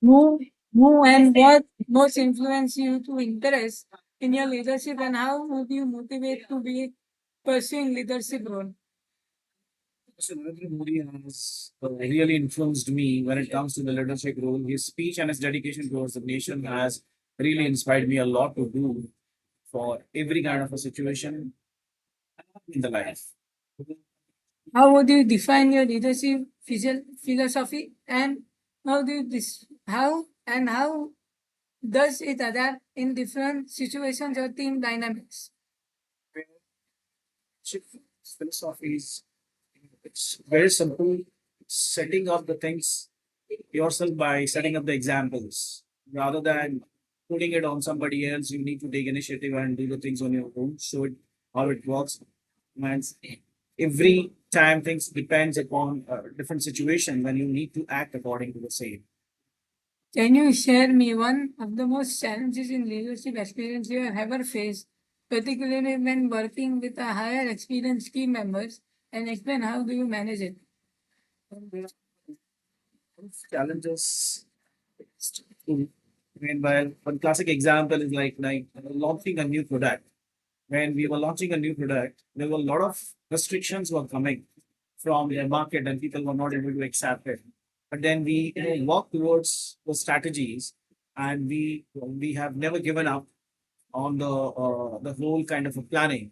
Who, who and what most influence you to interest in your leadership, and how would you motivate to be pursuing leadership role? So Narendra Modi has really influenced me when it comes to the leadership role. His speech and his dedication towards the nation has really inspired me a lot to do for every kind of a situation in the life. How would you define your leadership philosophy, and how does it adapt in different situations or team dynamics? Leadership philosophy is it's very simple. Setting up the things yourself by setting up the examples rather than putting it on somebody else. You need to take initiative and do the things on your own. Show it how it works. And every time things depends upon a different situation when you need to act according to the same. Can you share me one of the most challenges in leadership experience you have ever faced, particularly when working with a higher experienced team members, and explain how do you manage it? Challenges. Meanwhile, one classic example is like launching a new product. When we were launching a new product, there were a lot of restrictions were coming from the market, and people were not able to accept it. But then we work towards the strategies, and we have never given up on the whole kind of a planning.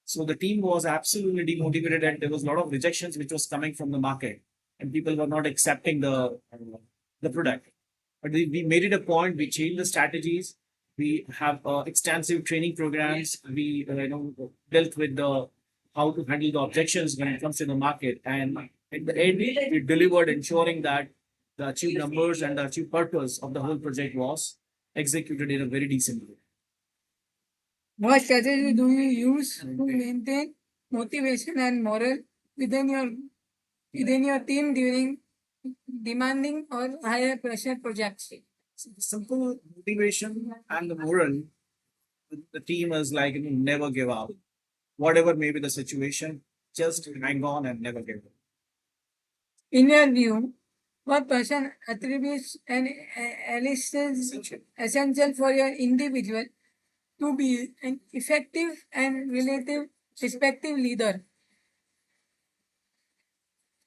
So the team was absolutely demotivated, and there was a lot of rejections which was coming from the market, and people were not accepting the product. But we made it a point. We changed the strategies. We have extensive training programs. We dealt with the how to handle the objections when it comes to the market, and at the end we delivered, ensuring that the achieved numbers and the achieved purpose of the whole project was executed in a very decent way. What strategy do you use to maintain motivation and morale within your within your team during demanding or higher pressure projects? So the simple motivation and the moral with the team is like never give up. Whatever may be the situation, just hang on and never give up. In your view, what person attributes and is essential for your individual to be an effective and relative respective leader?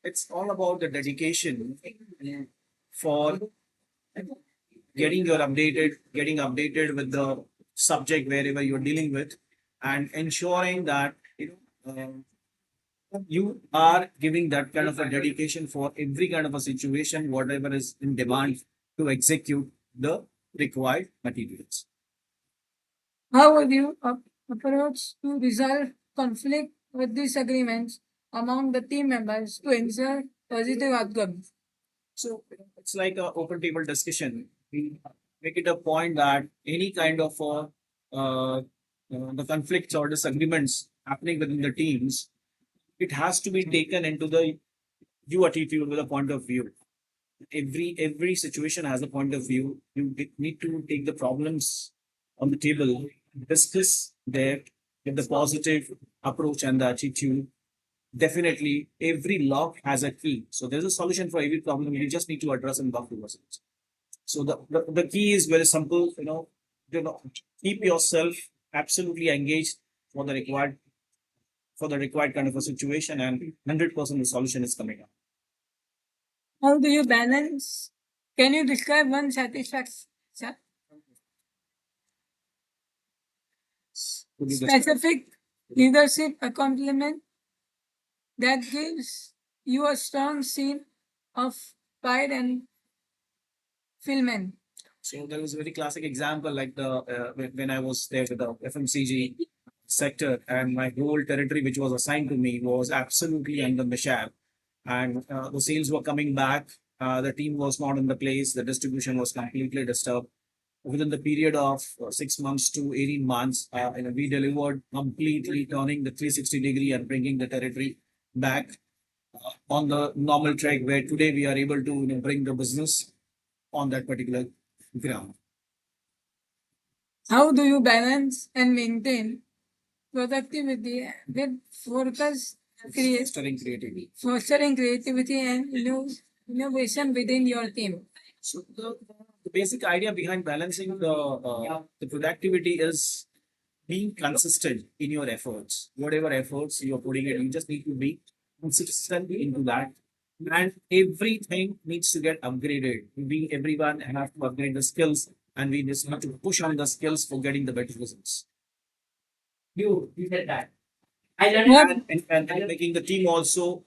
It's all about the dedication for getting updated with the subject wherever you're dealing with, and ensuring that you are giving that kind of a dedication for every kind of a situation, whatever is in demand to execute the required materials. How would you approach to resolve conflict or disagreements among the team members to ensure positive outcomes? So it's like an open table discussion. We make it a point that any kind of the conflicts or disagreements happening within the teams, it has to be taken into the you attitude with a point of view. Every situation has a point of view. You need to take the problems on the table, discuss there with the positive approach and the attitude. Definitely, every lock has a key. So there's a solution for every problem. You just need to address and work towards it. So the key is very simple. Keep yourself absolutely engaged for the required kind of a situation, and 100% the solution is coming up. How do you balance? Can you describe one Could you just specific leadership accomplishment that gives you a strong sense of pride and fulfillment? So there was a very classic example like the when I was there with the FMCG sector, and my whole territory which was assigned to me was absolutely under mishap, and the sales were coming back. The team was not in the place. The distribution was completely disturbed. Within the period of 6 months to 18 months, we delivered completely turning the 360-degree and bringing the territory back on the normal track where today we are able to bring the business on that particular ground. How do you balance and maintain productivity with focus, Fostering creativity. fostering creativity and innovation within your team? So the basic idea behind balancing the productivity is being consistent in your efforts. Whatever efforts you're putting in, you just need to be consistent into that. And everything needs to get upgraded. We everyone have to upgrade the skills, and we just need to push on the skills for getting the better results. You said that. What And making the team also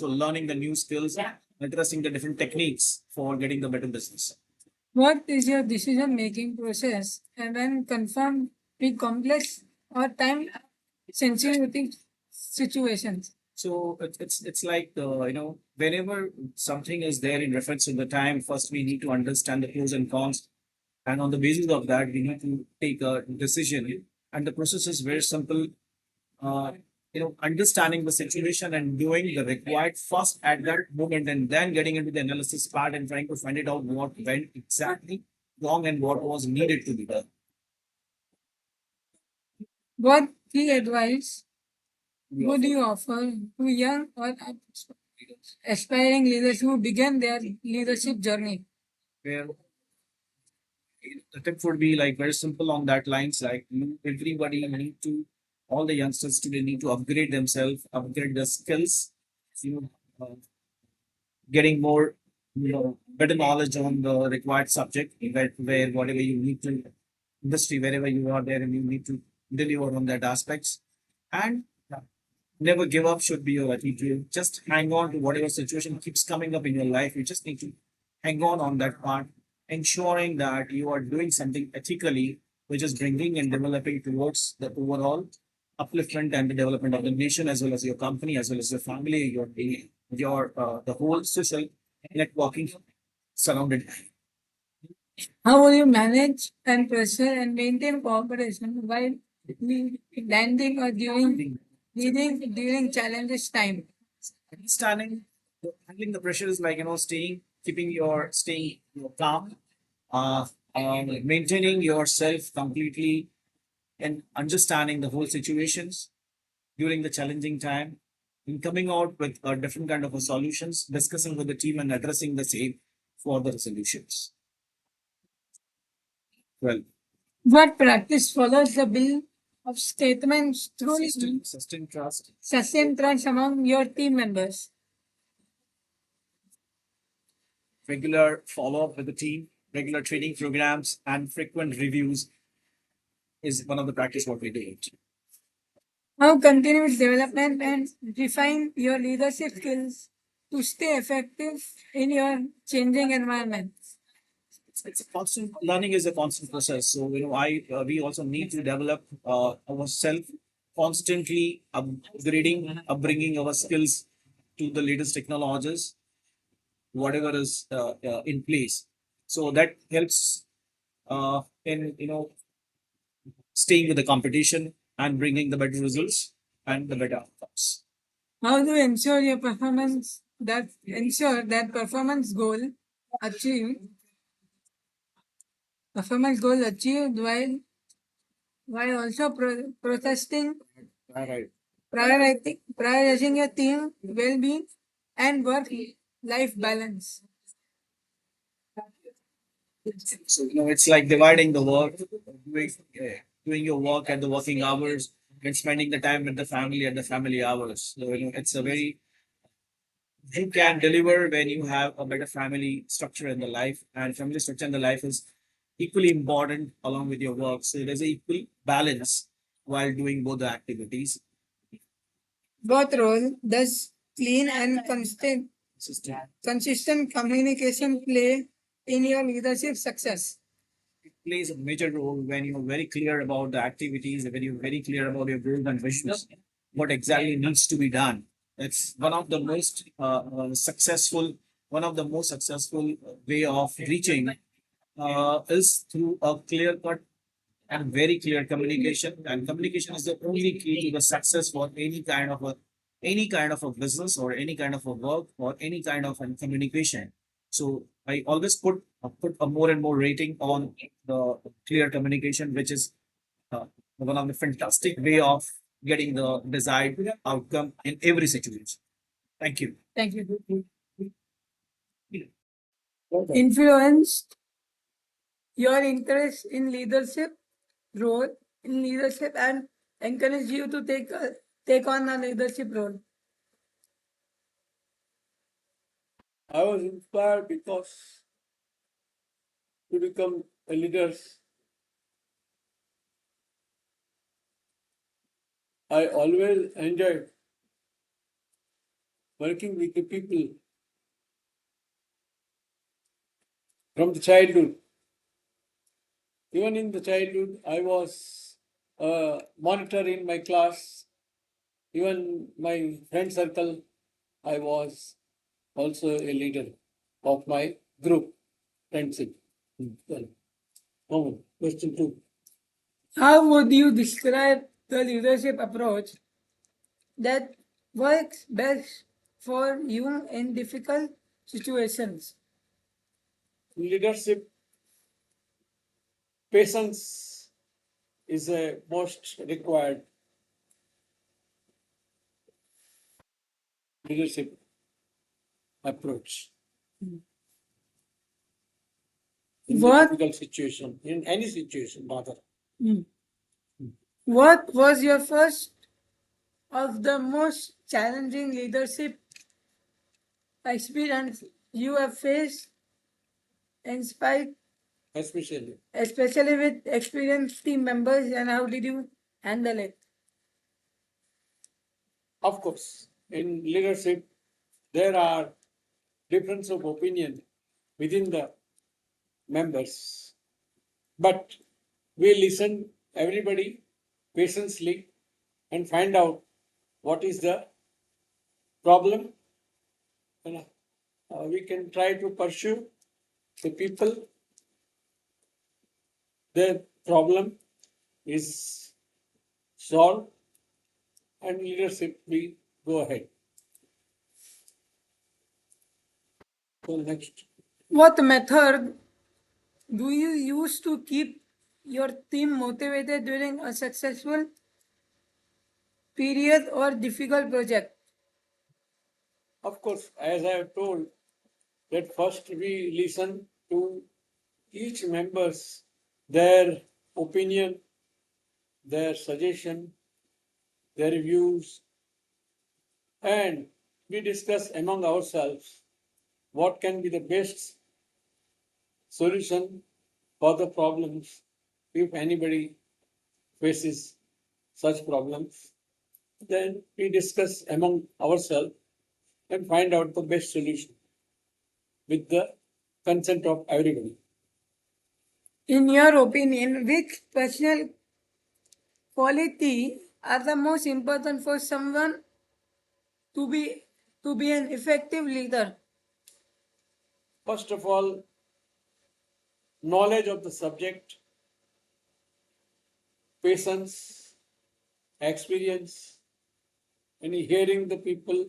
learning the new skills, addressing the different techniques for getting the better business. what is your decision making process and when confirmed with complex or time sensitive situations? So it's like whenever something is there in reference to the time, first we need to understand the pros and cons, and on the basis of that, we need to take a decision. And the process is very simple. Uh, Understanding the situation and doing the required first at that moment, and then getting into the analysis part and trying to find it out what went exactly wrong and what was needed to be done. What key advice would you offer to young or aspiring leaders who begin their leadership journey? Where the tip would be like very simple on that lines, like everybody need to, all the youngsters today need to upgrade themselves, upgrade their skills, you know, getting more, better knowledge on the required subject, where whatever you need to industry, wherever you are there, and you need to deliver on that aspects. And never give up should be your attitude. Just hang on to whatever situation keeps coming up in your life. You just need to hang on that part, ensuring that you are doing something ethically, which is bringing and developing towards the overall upliftment and the development of the nation, as well as your company, as well as your family, your the whole social networking surrounded. How will you manage and pressure and maintain cooperation while landing or during leading during challenges time? Understanding, handling the pressure is like staying calm, maintaining yourself completely, and understanding the whole situations during the challenging time, and coming out with a different kind of a solutions, discussing with the team and addressing the same for the solutions. Well, What practice follows the bill of statements through sustain trust, sustained trust among your team members? regular follow up with the team, regular training programs, and frequent reviews is one of the practice what we do. How continuous development and refine your leadership skills to stay effective in your changing environment? It's a constant learning is a constant process. So I we also need to develop ourselves constantly, upgrading, upbringing our skills to the latest technologies, whatever is in place. So that helps in staying with the competition and bringing the better results and the better outcomes. How do you ensure your performance achieved achieved while also protesting Right. prioritizing your team well-being and work-life balance? So it's like dividing the work, doing, doing your work at the working hours, and spending the time with the family at the family hours. So it's a very you can deliver when you have a better family structure in the life, and family structure in the life is equally important along with your work. So there's an equal balance while doing both the activities. Both role does clean and System. consistent communication play in your leadership success? It plays a major role when you're very clear about the activities, when you're very clear about your goals and visions, what exactly needs to be done. It's one of the most successful way of reaching is through a clear cut and very clear communication. And communication is the only key to the success for any kind of a business or any kind of a work or any kind of a communication. So I always put a more and more rating on the clear communication, which is one of the fantastic way of getting the desired outcome in every situation. Thank you. Thank you. influenced your interest in leadership role in leadership and encouraged you to take on a leadership role? I was inspired because to become a leader, I always enjoyed working with the people from the childhood. Even in the childhood, I was a monitor in my class. Even my friend circle, I was also a leader of my group friendship. Well, question two. How would you describe the leadership approach that works best for you in difficult situations? Leadership patience is a most required leadership approach in the What difficult situation, in any situation, rather. Hmm. What was your first of the most challenging leadership experience you have faced in spite, Especially, especially with experienced team members, and how did you handle it? of course, in leadership, there are difference of opinion within the members, but we listen everybody patiently and find out what is the problem, and we can try to pursue the people. Their problem is solved, and leadership we go ahead. So next, What method do you use to keep your team motivated during a successful period or difficult project? of course, as I have told, that first we listen to each members, their opinion, their suggestion, their views, and we discuss among ourselves what can be the best solution for the problems if anybody faces such problems. Then we discuss among ourselves and find out the best solution with the consent of everybody. In your opinion, which personal quality are the most important for someone to be to be an effective leader? First of all, knowledge of the subject, patience, experience, and hearing the people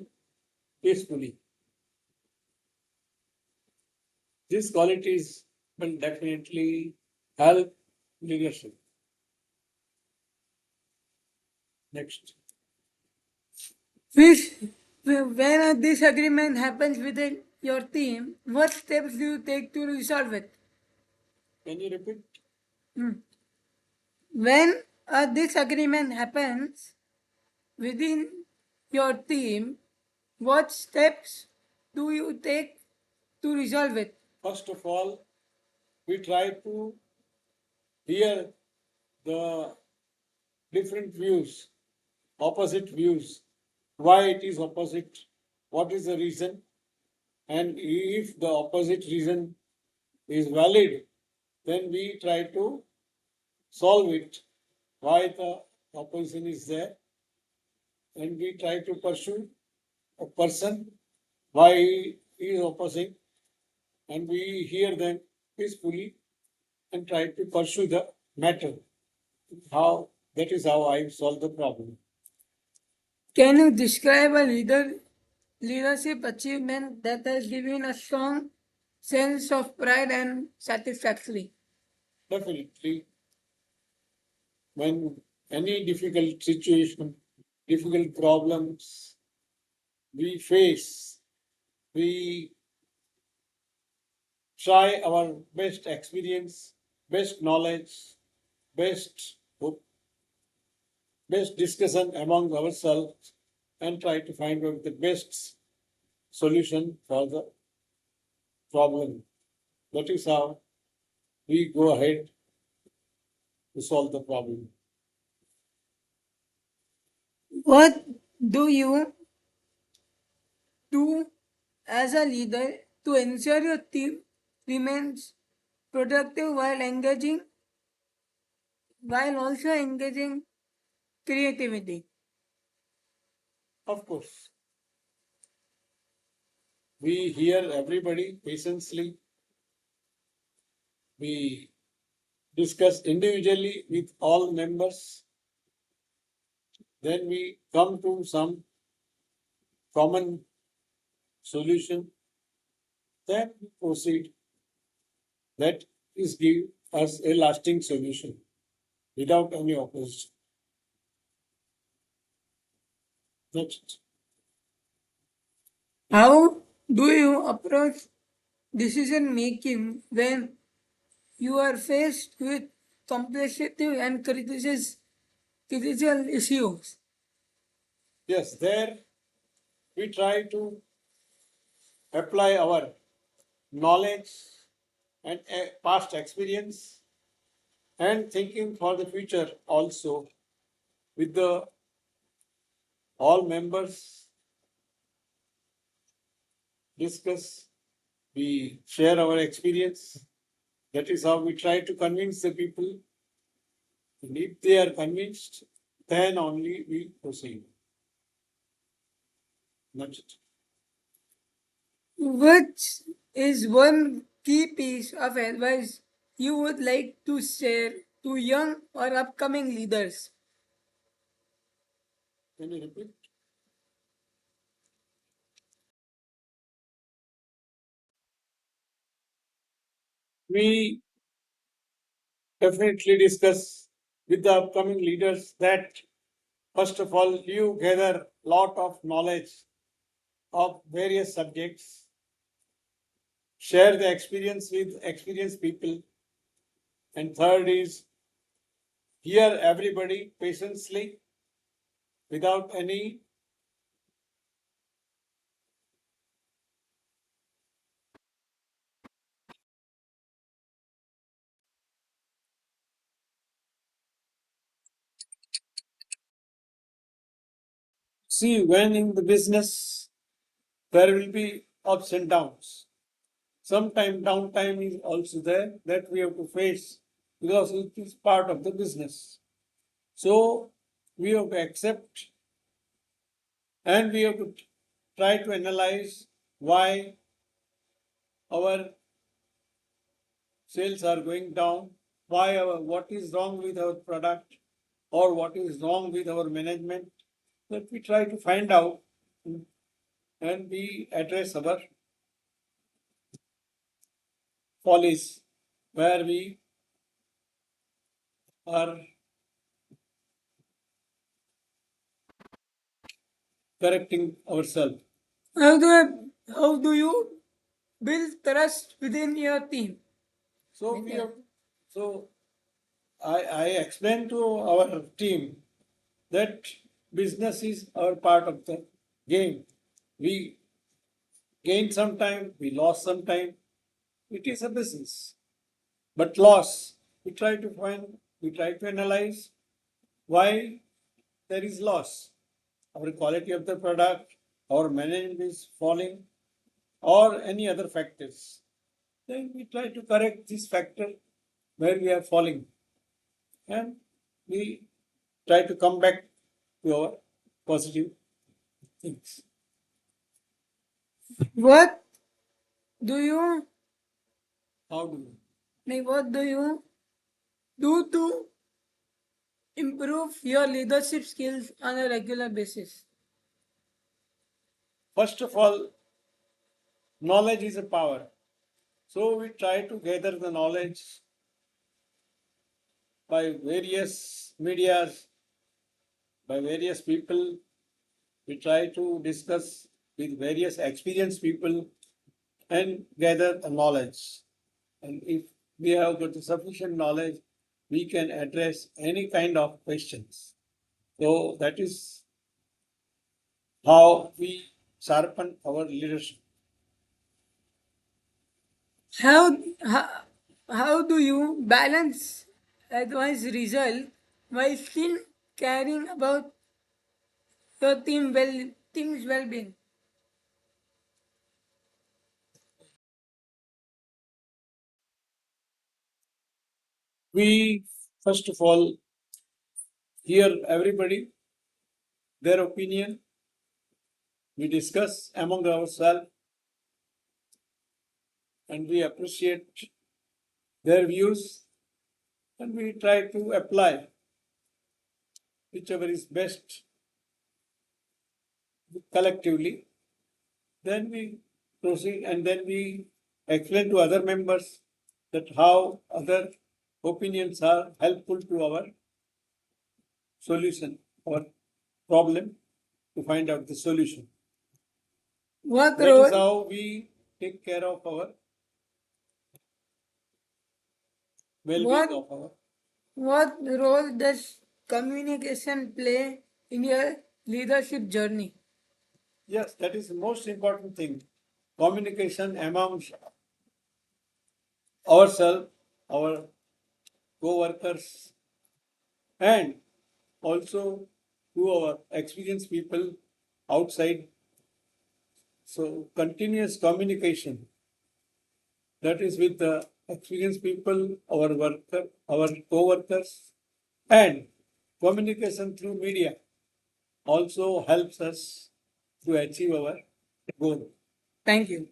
peacefully. These qualities will definitely help leadership. Next. Which, when a disagreement happens within your team, what steps do you take to resolve it? Can you repeat? Hmm. When a disagreement happens within your team, what steps do you take to resolve it? First of all, we try to hear the different views, opposite views, why it is opposite, what is the reason, and if the opposite reason is valid, then we try to solve it, why the opposition is there, and we try to pursue a person why he is opposing, and we hear them peacefully and try to pursue the matter. How that is how I solve the problem. Can you describe a leadership achievement that has given a strong sense of pride and satisfaction? Definitely, when any difficult situation, difficult problems we face, we try our best experience, best knowledge, best best discussion among ourselves and try to find out the best solution for the problem. That is how we go ahead to solve the problem. What do you do as a leader to ensure your team remains productive while also engaging creativity? Of course, we hear everybody patiently. We discuss individually with all members. Then we come to some common solution. Then we proceed. That is give us a lasting solution without any opposition. That's it. How do you approach decision making when you are faced with complexity and critical issues? Yes, there we try to apply our knowledge and past experience and thinking for the future also with the all members discuss, we share our experience. That is how we try to convince the people. And if they are convinced, then only we proceed. That's it. Which is one key piece of advice you would like to share to young or upcoming leaders? Can you repeat? We definitely discuss with the upcoming leaders that first of all you gather lot of knowledge of various subjects, share the experience with experienced people, and third is hear everybody patiently without any see when in the business there will be ups and downs. Sometime downtime is also there that we have to face because it is part of the business. So we have to accept and we have to try to analyze why our sales are going down, what is wrong with our product or what is wrong with our management, that we try to find out and we address our follies where we are correcting ourselves. How do you build trust within your team? So we have, so I explained to our team that business is our part of the game. We gain some time, we lost some time. It is a business. But loss, we try to analyze why there is loss. Our quality of the product, our management is falling, or any other factors. Then we try to correct this factor where we are falling. And we try to come back to our positive things. What do you How do we? what do you do to improve your leadership skills on a regular basis? First of all, knowledge is a power. So we try to gather the knowledge by various medias, by various people. We try to discuss with various experienced people and gather the knowledge. And if we have got sufficient knowledge, we can address any kind of questions. So that is how we sharpen our leadership. How, how, how do you balance advice result while still caring about your team's well-being? We first of all hear everybody, their opinion. We discuss among ourselves and we appreciate their views and we try to apply whichever is best collectively. Then we proceed and then we explain to other members that how other opinions are helpful to our solution, our problem, to find out the solution. What That is role, how we take care of our well-being what, of our. what role does communication play in your leadership journey? Yes, that is the most important thing. Communication among ourselves, our co-workers, and also to our experienced people outside. So continuous communication, that is with the experienced people, our worker, our co-workers, and communication through media also helps us to achieve our goal. Thank you.